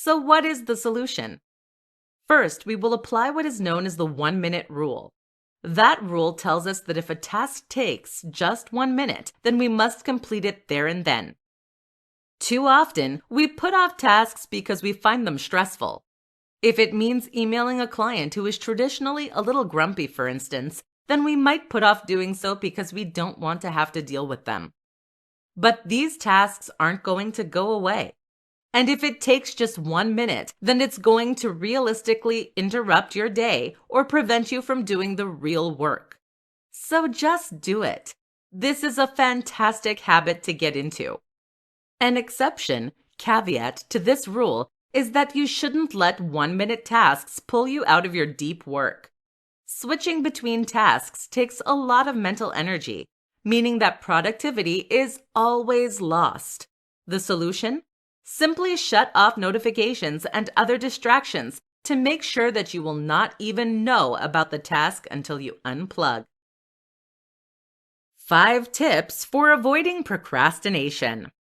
So what is the solution? First, we will apply what is known as the 1-minute rule. That rule tells us that if a task takes just 1 minute, then we must complete it there and then. Too often, we put off tasks because we find them stressful. If it means emailing a client who is traditionally a little grumpy, for instance, then we might put off doing so because we don't want to have to deal with them. But these tasks aren't going to go away. And if it takes just 1 minute, then it's going to realistically interrupt your day or prevent you from doing the real work. So just do it. This is a fantastic habit to get into. An exception, caveat to this rule is that you shouldn't let 1-minute tasks pull you out of your deep work. Switching between tasks takes a lot of mental energy, meaning that productivity is always lost. The solution? Simply shut off notifications and other distractions to make sure that you will not even know about the task until you unplug. 5 tips for avoiding procrastination.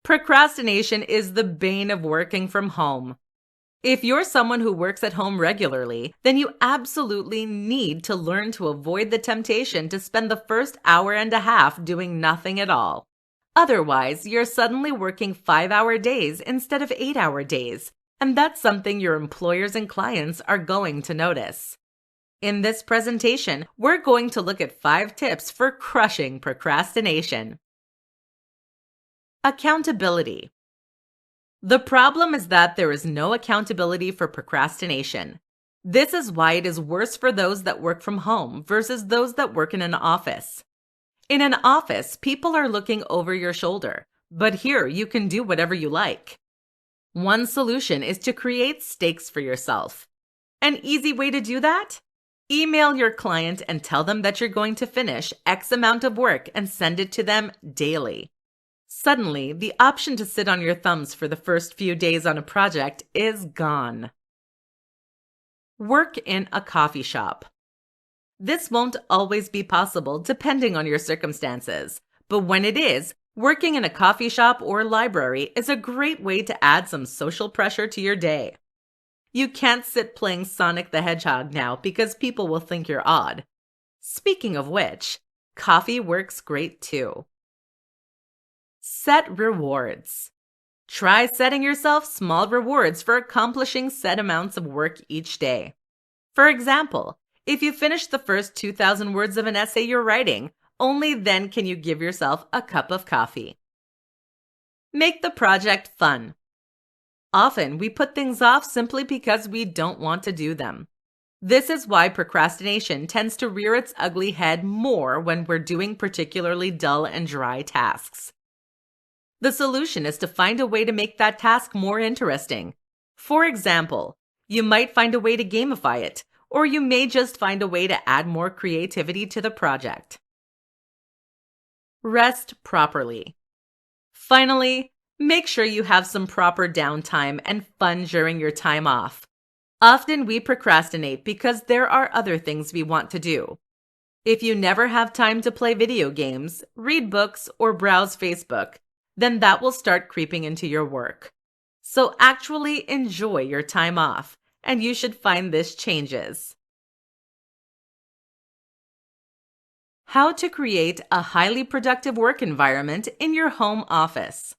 Procrastination is the bane of working from home. If you're someone who works at home regularly, then you absolutely need to learn to avoid the temptation to spend the first hour and a half doing nothing at all. Otherwise, you're suddenly working 5-hour days instead of 8-hour days, and that's something your employers and clients are going to notice. In this presentation, we're going to look at 5 tips for crushing procrastination. Accountability. The problem is that there is no accountability for procrastination. This is why it is worse for those that work from home versus those that work in an office. In an office, people are looking over your shoulder, but here you can do whatever you like. One solution is to create stakes for yourself. An easy way to do that? Email your client and tell them that you're going to finish X amount of work and send it to them daily. Suddenly, the option to sit on your thumbs for the first few days on a project is gone. Work in a coffee shop. This won't always be possible depending on your circumstances, but when it is, working in a coffee shop or library is a great way to add some social pressure to your day. You can't sit playing Sonic the Hedgehog now because people will think you're odd. Speaking of which, coffee works great too. Set rewards. Try setting yourself small rewards for accomplishing set amounts of work each day. For example, if you finish the first 2,000 words of an essay you're writing, only then can you give yourself a cup of coffee. Make the project fun. Often, we put things off simply because we don't want to do them. This is why procrastination tends to rear its ugly head more when we're doing particularly dull and dry tasks. The solution is to find a way to make that task more interesting. For example, you might find a way to gamify it, or you may just find a way to add more creativity to the project. Rest properly. Finally, make sure you have some proper downtime and fun during your time off. Often we procrastinate because there are other things we want to do. If you never have time to play video games, read books, or browse Facebook, then that will start creeping into your work. So actually enjoy your time off, and you should find this changes. How to create a highly productive work environment in your home office.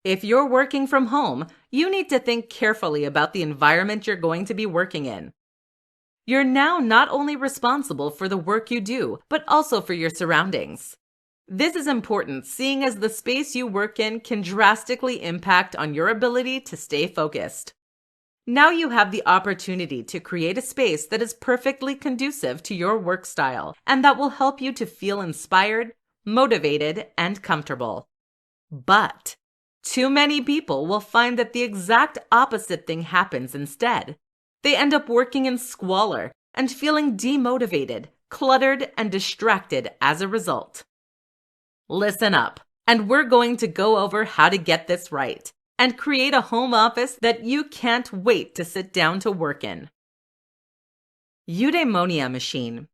If you're working from home, you need to think carefully about the environment you're going to be working in. You're now not only responsible for the work you do, but also for your surroundings. This is important, seeing as the space you work in can drastically impact on your ability to stay focused. Now you have the opportunity to create a space that is perfectly conducive to your work style and that will help you to feel inspired, motivated, and comfortable. But too many people will find that the exact opposite thing happens instead. They end up working in squalor and feeling demotivated, cluttered, and distracted as a result. Listen up, and we're going to go over how to get this right and create a home office that you can't wait to sit down to work in. Eudaimonia machine.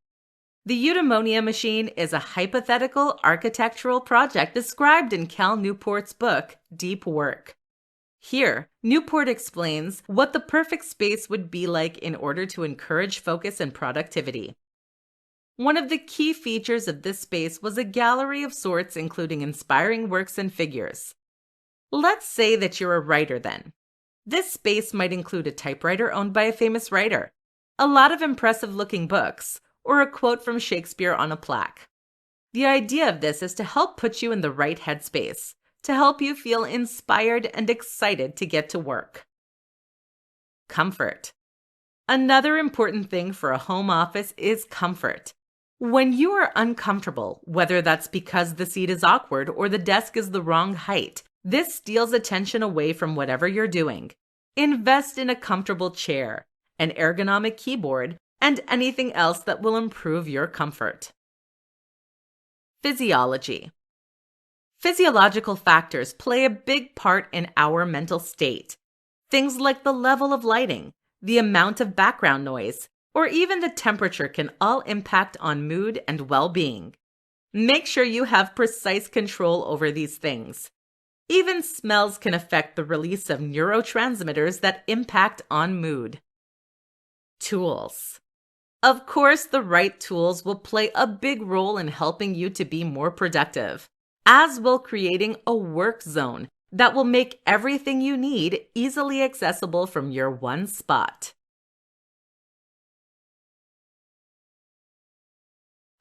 The eudaimonia machine is a hypothetical architectural project described in Cal Newport's book, Deep Work. Here, Newport explains what the perfect space would be like in order to encourage focus and productivity. One of the key features of this space was a gallery of sorts, including inspiring works and figures. Let's say that you're a writer then. This space might include a typewriter owned by a famous writer, a lot of impressive-looking books, or a quote from Shakespeare on a plaque. The idea of this is to help put you in the right headspace, to help you feel inspired and excited to get to work. Comfort. Another important thing for a home office is comfort. When you are uncomfortable, whether that's because the seat is awkward or the desk is the wrong height, this steals attention away from whatever you're doing. Invest in a comfortable chair, an ergonomic keyboard, and anything else that will improve your comfort. Physiology. Physiological factors play a big part in our mental state. Things like the level of lighting, the amount of background noise, or even the temperature can all impact on mood and well-being. Make sure you have precise control over these things. Even smells can affect the release of neurotransmitters that impact on mood. Tools. Of course, the right tools will play a big role in helping you to be more productive, as will creating a work zone that will make everything you need easily accessible from your one spot.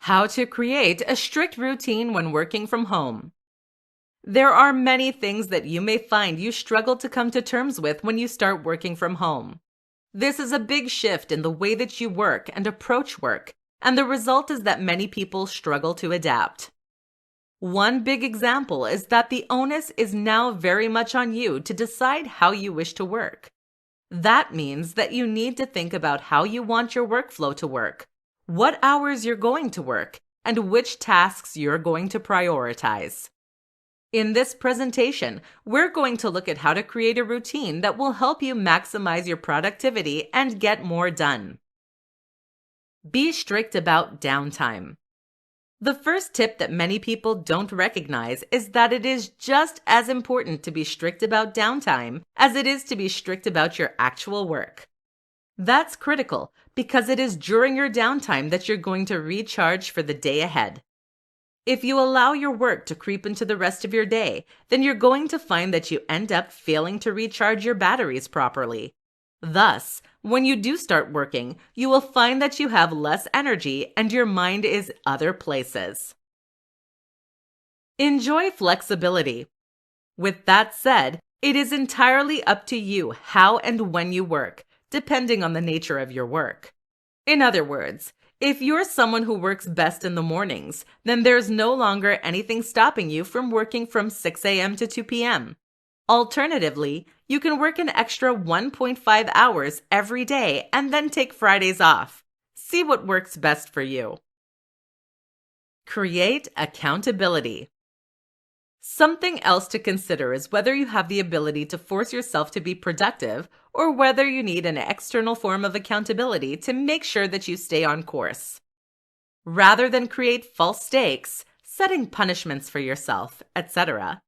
How to create a strict routine when working from home. There are many things that you may find you struggle to come to terms with when you start working from home. This is a big shift in the way that you work and approach work, and the result is that many people struggle to adapt. One big example is that the onus is now very much on you to decide how you wish to work. That means that you need to think about how you want your workflow to work, what hours you're going to work, and which tasks you're going to prioritize. In this presentation, we're going to look at how to create a routine that will help you maximize your productivity and get more done. Be strict about downtime. The first tip that many people don't recognize is that it is just as important to be strict about downtime as it is to be strict about your actual work. That's critical because it is during your downtime that you're going to recharge for the day ahead. If you allow your work to creep into the rest of your day, then you're going to find that you end up failing to recharge your batteries properly. Thus, when you do start working, you will find that you have less energy and your mind is other places. Enjoy flexibility. With that said, it is entirely up to you how and when you work, depending on the nature of your work. In other words, if you're someone who works best in the mornings, then there's no longer anything stopping you from working from 6 a.m. to 2 p.m. Alternatively, you can work an extra 1.5 hours every day and then take Fridays off. See what works best for you. Create accountability. Something else to consider is whether you have the ability to force yourself to be productive or whether you need an external form of accountability to make sure that you stay on course. Rather than create false stakes, setting punishments for yourself, etc.,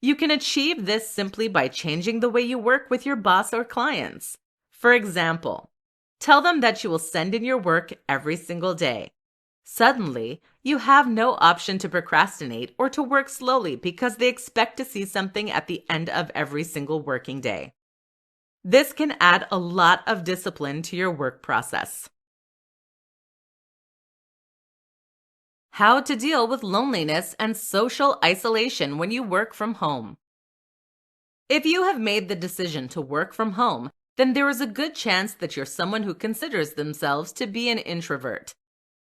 you can achieve this simply by changing the way you work with your boss or clients. For example, tell them that you will send in your work every single day. Suddenly, you have no option to procrastinate or to work slowly because they expect to see something at the end of every single working day. This can add a lot of discipline to your work process. How to deal with loneliness and social isolation when you work from home. If you have made the decision to work from home, then there is a good chance that you're someone who considers themselves to be an introvert.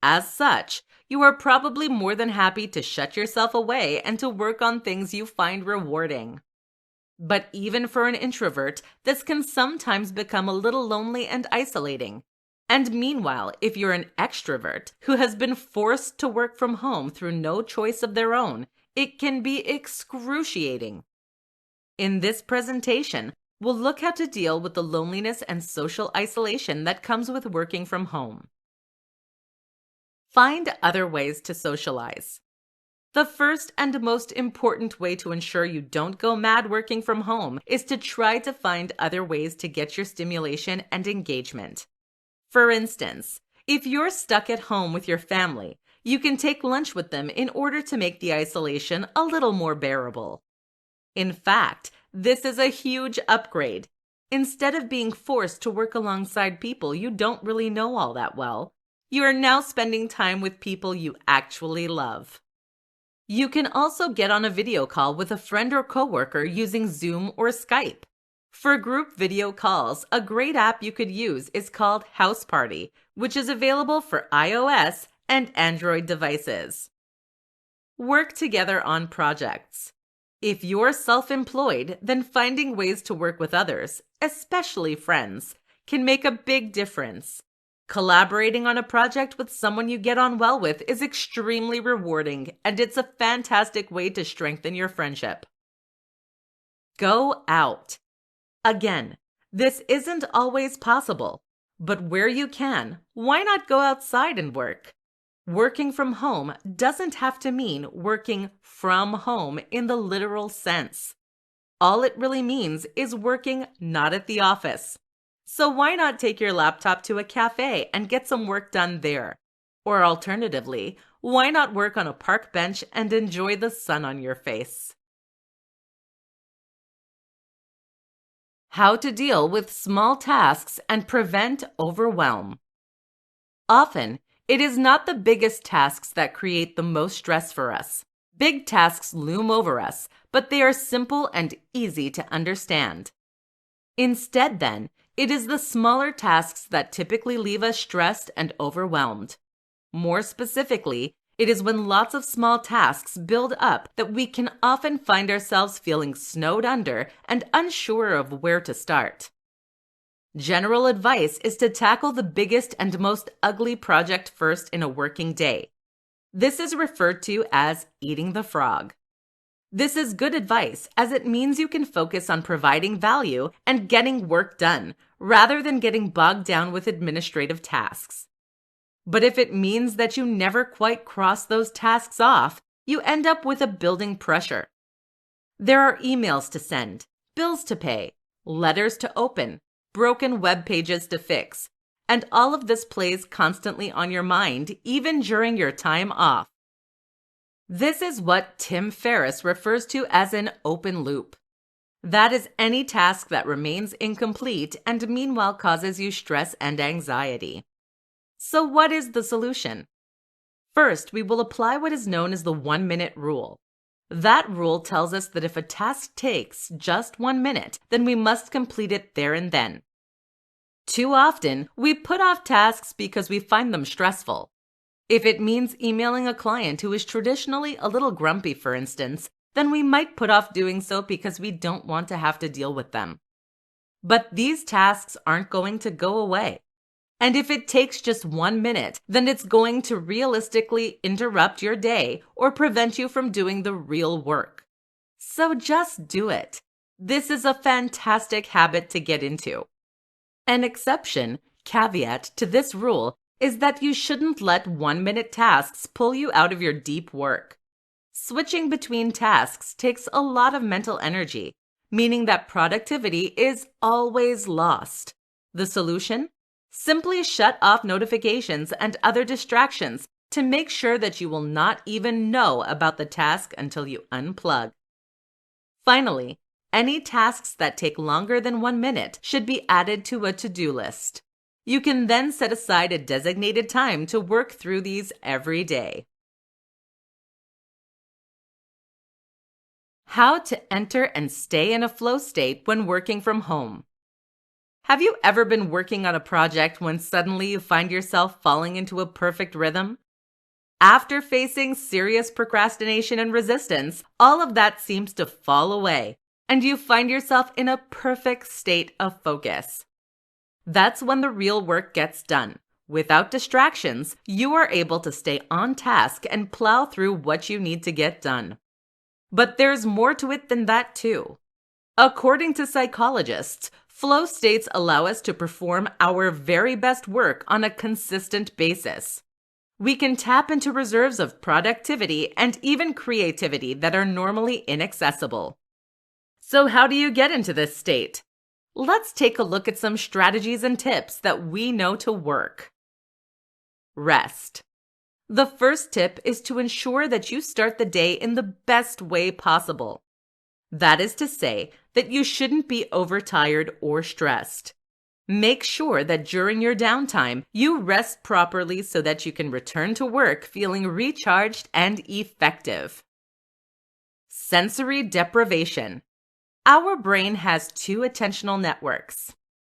As such, you are probably more than happy to shut yourself away and to work on things you find rewarding. But even for an introvert, this can sometimes become a little lonely and isolating. And meanwhile, if you're an extrovert who has been forced to work from home through no choice of their own, it can be excruciating. In this presentation, we'll look how to deal with the loneliness and social isolation that comes with working from home. Find other ways to socialize. The first and most important way to ensure you don't go mad working from home is to try to find other ways to get your stimulation and engagement. For instance, if you're stuck at home with your family, you can take lunch with them in order to make the isolation a little more bearable. In fact, this is a huge upgrade. Instead of being forced to work alongside people you don't really know all that well, you are now spending time with people you actually love. You can also get on a video call with a friend or coworker using Zoom or Skype. For group video calls, a great app you could use is called House Party, which is available for iOS and Android devices. Work together on projects. If you're self-employed, then finding ways to work with others, especially friends, can make a big difference. Collaborating on a project with someone you get on well with is extremely rewarding, and it's a fantastic way to strengthen your friendship. Go out. Again, this isn't always possible, but where you can, why not go outside and work? Working from home doesn't have to mean working from home in the literal sense. All it really means is working not at the office. So why not take your laptop to a cafe and get some work done there? Or alternatively, why not work on a park bench and enjoy the sun on your face? How to deal with small tasks and prevent overwhelm. Often, it is not the biggest tasks that create the most stress for us. Big tasks loom over us, but they are simple and easy to understand. Instead, then, it is the smaller tasks that typically leave us stressed and overwhelmed. More specifically, it is when lots of small tasks build up that we can often find ourselves feeling snowed under and unsure of where to start. General advice is to tackle the biggest and most ugly project first in a working day. This is referred to as eating the frog. This is good advice as it means you can focus on providing value and getting work done rather than getting bogged down with administrative tasks. But if it means that you never quite cross those tasks off, you end up with a building pressure. There are emails to send, bills to pay, letters to open, broken web pages to fix, and all of this plays constantly on your mind even during your time off. This is what Tim Ferriss refers to as an open loop. That is any task that remains incomplete and meanwhile causes you stress and anxiety. So what is the solution? First, we will apply what is known as the 1-minute rule. That rule tells us that if a task takes just 1 minute, then we must complete it there and then. Too often, we put off tasks because we find them stressful. If it means emailing a client who is traditionally a little grumpy, for instance, then we might put off doing so because we don't want to have to deal with them. But these tasks aren't going to go away. And if it takes just 1 minute, then it's going to realistically interrupt your day or prevent you from doing the real work. So just do it. This is a fantastic habit to get into. An exception, caveat to this rule is that you shouldn't let 1-minute tasks pull you out of your deep work. Switching between tasks takes a lot of mental energy, meaning that productivity is always lost. The solution? Simply shut off notifications and other distractions to make sure that you will not even know about the task until you unplug. Finally, any tasks that take longer than 1 minute should be added to a to-do list. You can then set aside a designated time to work through these every day. How to enter and stay in a flow state when working from home. Have you ever been working on a project when suddenly you find yourself falling into a perfect rhythm? After facing serious procrastination and resistance, all of that seems to fall away, and you find yourself in a perfect state of focus. That's when the real work gets done. Without distractions, you are able to stay on task and plow through what you need to get done. But there's more to it than that too. According to psychologists, flow states allow us to perform our very best work on a consistent basis. We can tap into reserves of productivity and even creativity that are normally inaccessible. So, how do you get into this state? Let's take a look at some strategies and tips that we know to work. Rest. The first tip is to ensure that you start the day in the best way possible. That is to say, that you shouldn't be overtired or stressed. Make sure that during your downtime, you rest properly so that you can return to work feeling recharged and effective. Sensory deprivation. Our brain has two attentional networks.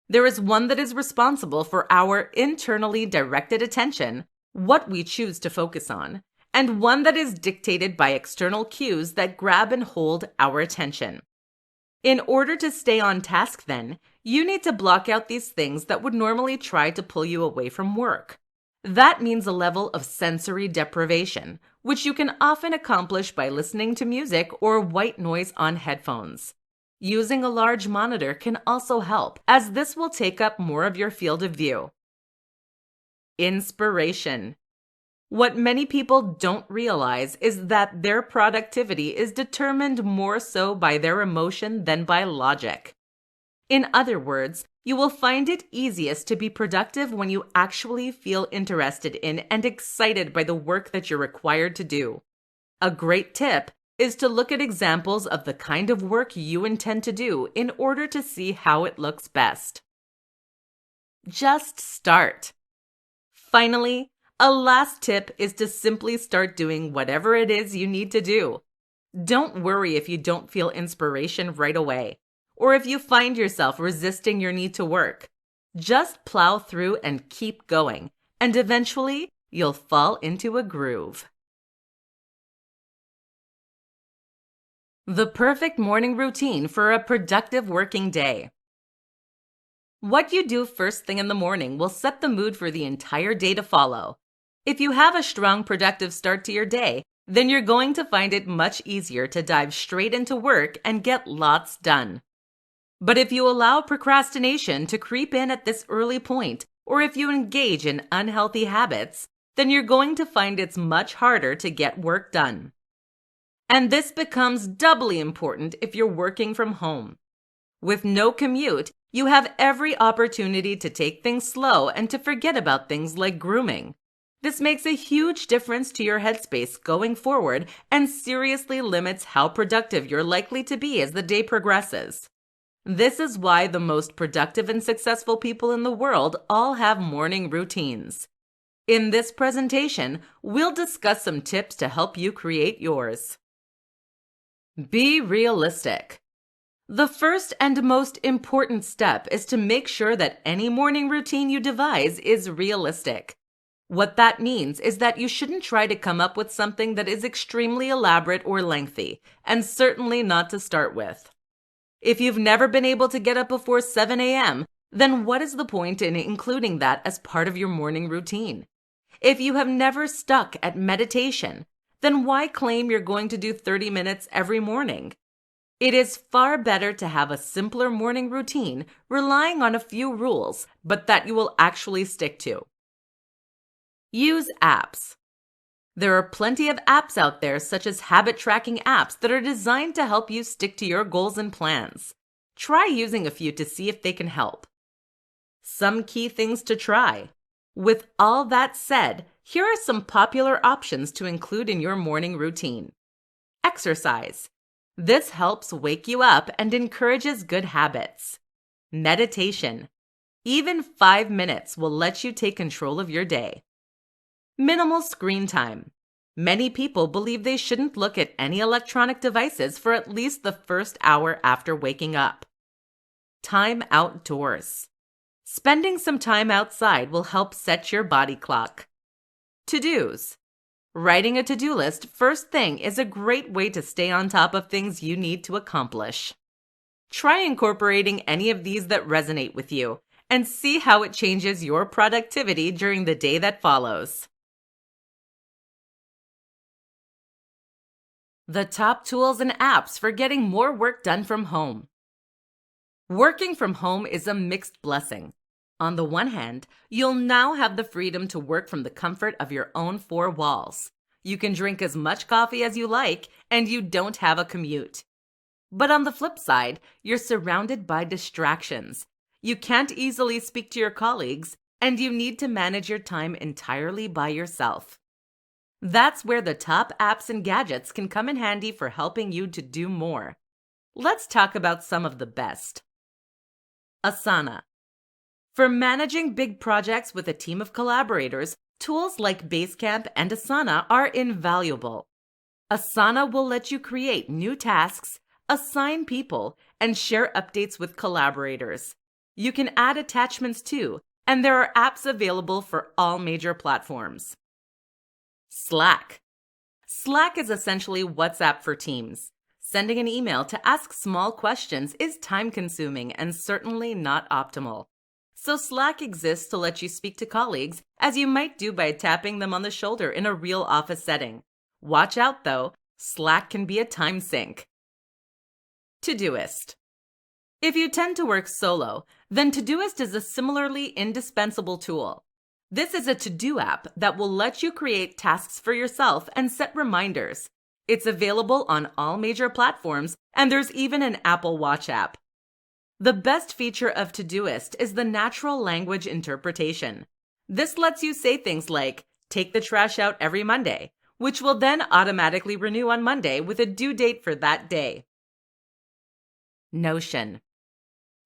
There is one that is responsible for our internally directed attention, what we choose to focus on, and one that is dictated by external cues that grab and hold our attention. In order to stay on task, then, you need to block out these things that would normally try to pull you away from work. That means a level of sensory deprivation, which you can often accomplish by listening to music or white noise on headphones. Using a large monitor can also help, as this will take up more of your field of view. Inspiration. What many people don't realize is that their productivity is determined more so by their emotion than by logic. In other words, you will find it easiest to be productive when you actually feel interested in and excited by the work that you're required to do. A great tip is to look at examples of the kind of work you intend to do in order to see how it looks best. Just start. Finally, a last tip is to simply start doing whatever it is you need to do. Don't worry if you don't feel inspiration right away, or if you find yourself resisting your need to work. Just plow through and keep going, and eventually you'll fall into a groove. The perfect morning routine for a productive working day. What you do first thing in the morning will set the mood for the entire day to follow. If you have a strong, productive start to your day, then you're going to find it much easier to dive straight into work and get lots done. But if you allow procrastination to creep in at this early point, or if you engage in unhealthy habits, then you're going to find it's much harder to get work done. And this becomes doubly important if you're working from home. With no commute, you have every opportunity to take things slow and to forget about things like grooming. This makes a huge difference to your headspace going forward and seriously limits how productive you're likely to be as the day progresses. This is why the most productive and successful people in the world all have morning routines. In this presentation, we'll discuss some tips to help you create yours. Be realistic. The first and most important step is to make sure that any morning routine you devise is realistic. What that means is that you shouldn't try to come up with something that is extremely elaborate or lengthy, and certainly not to start with. If you've never been able to get up before 7 a.m., then what is the point in including that as part of your morning routine? If you have never stuck at meditation, then why claim you're going to do 30 minutes every morning? It is far better to have a simpler morning routine relying on a few rules, but that you will actually stick to. Use apps. There are plenty of apps out there, such as habit tracking apps, that are designed to help you stick to your goals and plans. Try using a few to see if they can help. Some key things to try. With all that said, here are some popular options to include in your morning routine. Exercise. This helps wake you up and encourages good habits. Meditation. Even 5 minutes will let you take control of your day. Minimal screen time. Many people believe they shouldn't look at any electronic devices for at least the first hour after waking up. Time outdoors. Spending some time outside will help set your body clock. To-dos. Writing a to-do list first thing is a great way to stay on top of things you need to accomplish. Try incorporating any of these that resonate with you and see how it changes your productivity during the day that follows. The top tools and apps for getting more work done from home. Working from home is a mixed blessing. On the one hand, you'll now have the freedom to work from the comfort of your own four walls. You can drink as much coffee as you like, and you don't have a commute. But on the flip side, you're surrounded by distractions. You can't easily speak to your colleagues, and you need to manage your time entirely by yourself. That's where the top apps and gadgets can come in handy for helping you to do more. Let's talk about some of the best. Asana. For managing big projects with a team of collaborators, tools like Basecamp and Asana are invaluable. Asana will let you create new tasks, assign people, and share updates with collaborators. You can add attachments too, and there are apps available for all major platforms. Slack. Slack is essentially WhatsApp for teams. Sending an email to ask small questions is time-consuming and certainly not optimal. So Slack exists to let you speak to colleagues as you might do by tapping them on the shoulder in a real office setting. Watch out though, Slack can be a time sink. Todoist. If you tend to work solo, then Todoist is a similarly indispensable tool. This is a to-do app that will let you create tasks for yourself and set reminders. It's available on all major platforms, and there's even an Apple Watch app. The best feature of Todoist is the natural language interpretation. This lets you say things like, take the trash out every Monday, which will then automatically renew on Monday with a due date for that day. Notion.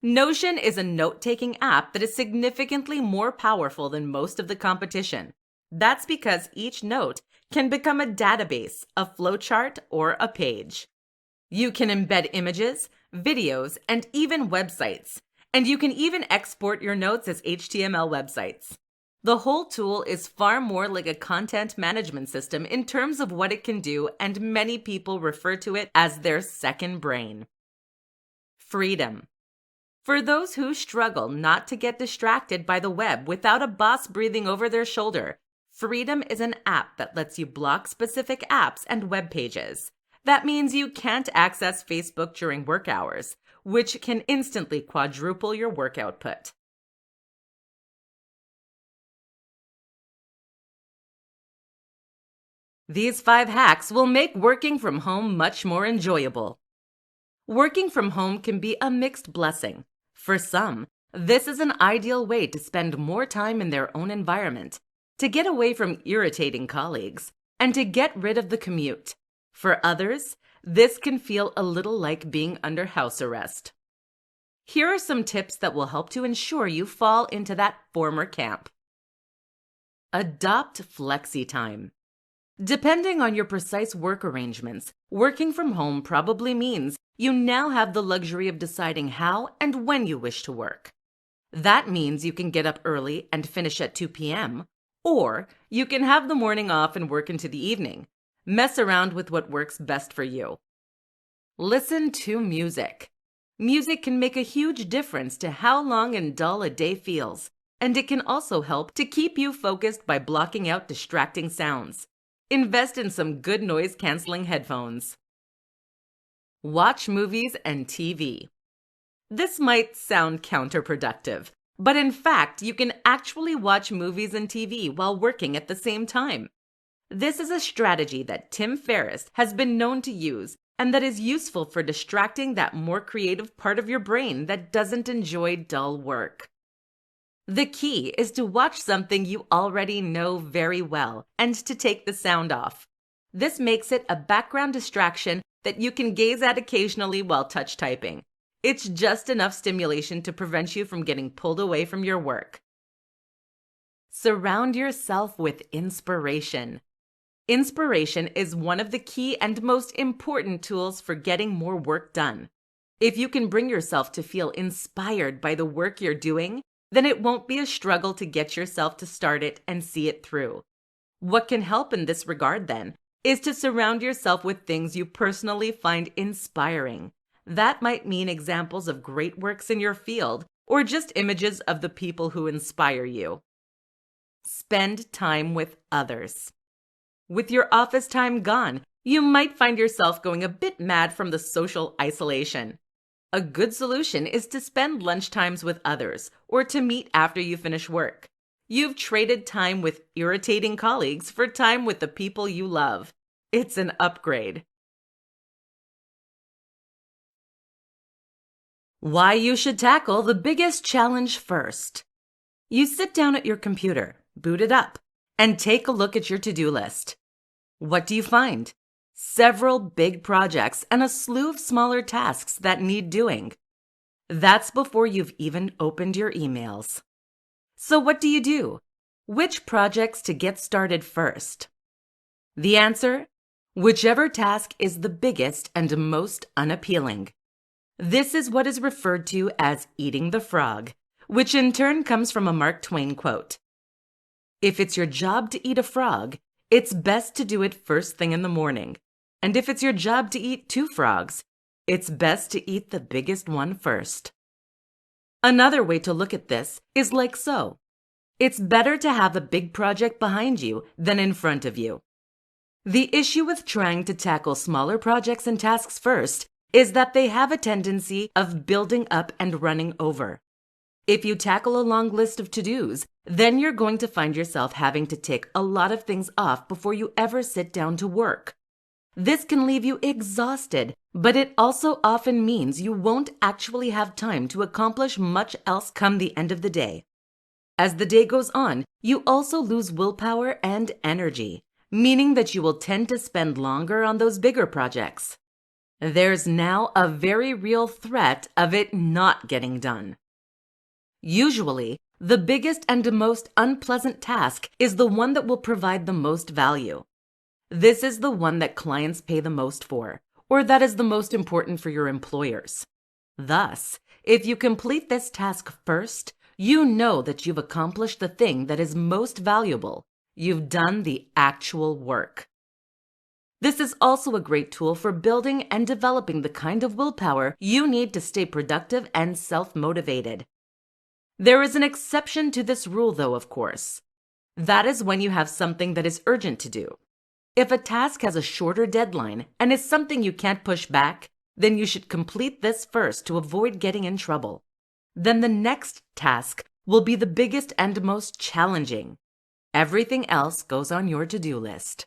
Notion is a note-taking app that is significantly more powerful than most of the competition. That's because each note can become a database, a flowchart, or a page. You can embed images, videos, and even websites. And you can even export your notes as HTML websites. The whole tool is far more like a content management system in terms of what it can do, and many people refer to it as their second brain. Freedom. For those who struggle not to get distracted by the web without a boss breathing over their shoulder, Freedom is an app that lets you block specific apps and web pages. That means you can't access Facebook during work hours, which can instantly quadruple your work output. These 5 hacks will make working from home much more enjoyable. Working from home can be a mixed blessing. For some, this is an ideal way to spend more time in their own environment, to get away from irritating colleagues, and to get rid of the commute. For others, this can feel a little like being under house arrest. Here are some tips that will help to ensure you fall into that former camp. Adopt flexi time. Depending on your precise work arrangements, working from home probably means you now have the luxury of deciding how and when you wish to work. That means you can get up early and finish at 2 p.m., or you can have the morning off and work into the evening. Mess around with what works best for you. Listen to music. Music can make a huge difference to how long and dull a day feels, and it can also help to keep you focused by blocking out distracting sounds. Invest in some good noise-canceling headphones. Watch movies and TV. This might sound counterproductive, but in fact, you can actually watch movies and TV while working at the same time. This is a strategy that Tim Ferriss has been known to use and that is useful for distracting that more creative part of your brain that doesn't enjoy dull work. The key is to watch something you already know very well and to take the sound off. This makes it a background distraction that you can gaze at occasionally while touch typing. It's just enough stimulation to prevent you from getting pulled away from your work. Surround yourself with inspiration. Inspiration is one of the key and most important tools for getting more work done. If you can bring yourself to feel inspired by the work you're doing, then it won't be a struggle to get yourself to start it and see it through. What can help in this regard, then, is to surround yourself with things you personally find inspiring. That might mean examples of great works in your field, or just images of the people who inspire you. Spend time with others. With your office time gone, you might find yourself going a bit mad from the social isolation. A good solution is to spend lunchtimes with others or to meet after you finish work. You've traded time with irritating colleagues for time with the people you love. It's an upgrade. Why you should tackle the biggest challenge first. You sit down at your computer, boot it up, and take a look at your to-do list. What do you find? Several big projects and a slew of smaller tasks that need doing. That's before you've even opened your emails. So what do you do? Which projects to get started first? The answer? Whichever task is the biggest and most unappealing. This is what is referred to as eating the frog, which in turn comes from a Mark Twain quote. If it's your job to eat a frog, it's best to do it first thing in the morning. And if it's your job to eat two frogs, it's best to eat the biggest one first. Another way to look at this is like so. It's better to have a big project behind you than in front of you. The issue with trying to tackle smaller projects and tasks first is that they have a tendency of building up and running over. If you tackle a long list of to-dos, then you're going to find yourself having to tick a lot of things off before you ever sit down to work. This can leave you exhausted, but it also often means you won't actually have time to accomplish much else come the end of the day. As the day goes on, you also lose willpower and energy, meaning that you will tend to spend longer on those bigger projects. There's now a very real threat of it not getting done. Usually, the biggest and most unpleasant task is the one that will provide the most value. This is the one that clients pay the most for, or that is the most important for your employers. Thus, if you complete this task first, you know that you've accomplished the thing that is most valuable. You've done the actual work. This is also a great tool for building and developing the kind of willpower you need to stay productive and self-motivated. There is an exception to this rule, though, of course. That is when you have something that is urgent to do. If a task has a shorter deadline and is something you can't push back, then you should complete this first to avoid getting in trouble. Then the next task will be the biggest and most challenging. Everything else goes on your to-do list.